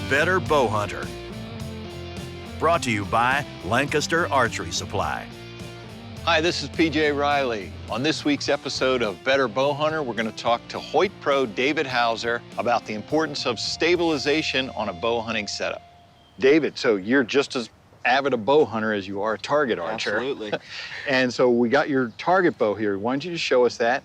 Better Bowhunter. Brought to you by Lancaster Archery Supply. Hi, this is PJ Reilly. On this week's episode of Better Bowhunter, we're going to talk to Hoyt pro David Hauser about the importance of stabilization on a bow hunting setup. David, so you're just as avid a bow hunter as you are a target archer. Absolutely. And so we got your target bow here. Why don't you just show us that?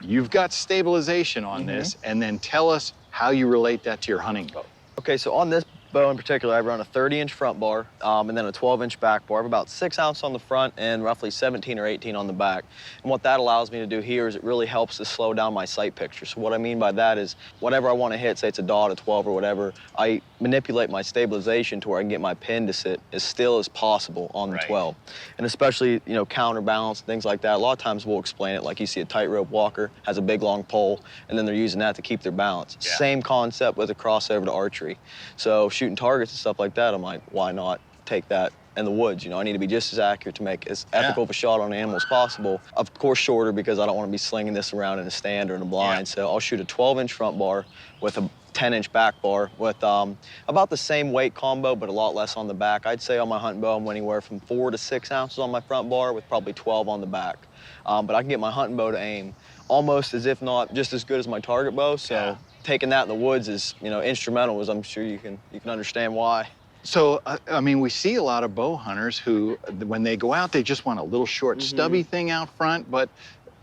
You've got stabilization on this, and then tell us how you relate that to your hunting bow. Okay, so on this bow in particular, I run a 30-inch front bar and then a 12-inch back bar. I have about 6 ounces on the front and roughly 17 or 18 on the back. And what that allows me to do here is it really helps to slow down my sight picture. So what I mean by that is whatever I want to hit, say it's a dot, a 12 or whatever, I manipulate my stabilization to where I can get my pin to sit as still as possible on the 12. And especially, you know, counterbalance, things like that. A lot of times we'll explain it like you see a tightrope walker has a big long pole and then they're using that to keep their balance. Yeah. Same concept with a crossover to archery. So shooting targets and stuff like that, I'm like, why not take that in the woods? You know, I need to be just as accurate to make as ethical of a shot on an animal as possible. Of course, shorter because I don't want to be slinging this around in a stand or in a blind. So I'll shoot a 12-inch front bar with a 10-inch back bar with about the same weight combo, but a lot less on the back. I'd say on my hunting bow, I'm anywhere from 4 to 6 ounces on my front bar with probably 12 on the back. But I can get my hunting bow to aim almost as if not just as good as my target bow. So taking that in the woods is, you know, instrumental, as I'm sure you can understand why. So, I mean, we see a lot of bow hunters who, when they go out, they just want a little short, stubby thing out front, but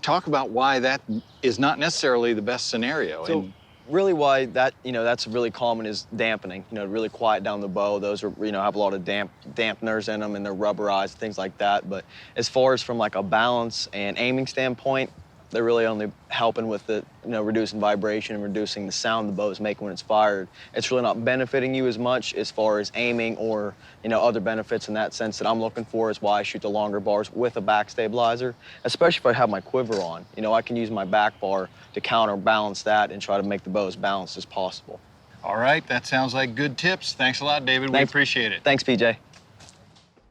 talk about why that is not necessarily the best scenario. So really why that, you know, that's really common is dampening, you know, really quiet down the bow. Those are, you know, have a lot of dampeners in them and they're rubberized, things like that. But as far as from like a balance and aiming standpoint, they're really only helping with the, you know, reducing vibration and reducing the sound the bow is making when it's fired. It's really not benefiting you as much as far as aiming or, you know, other benefits in that sense that I'm looking for is why I shoot the longer bars with a back stabilizer, especially if I have my quiver on. You know, I can use my back bar to counterbalance that and try to make the bow as balanced as possible. All right, that sounds like good tips. Thanks a lot, David. We appreciate it. Thanks, PJ.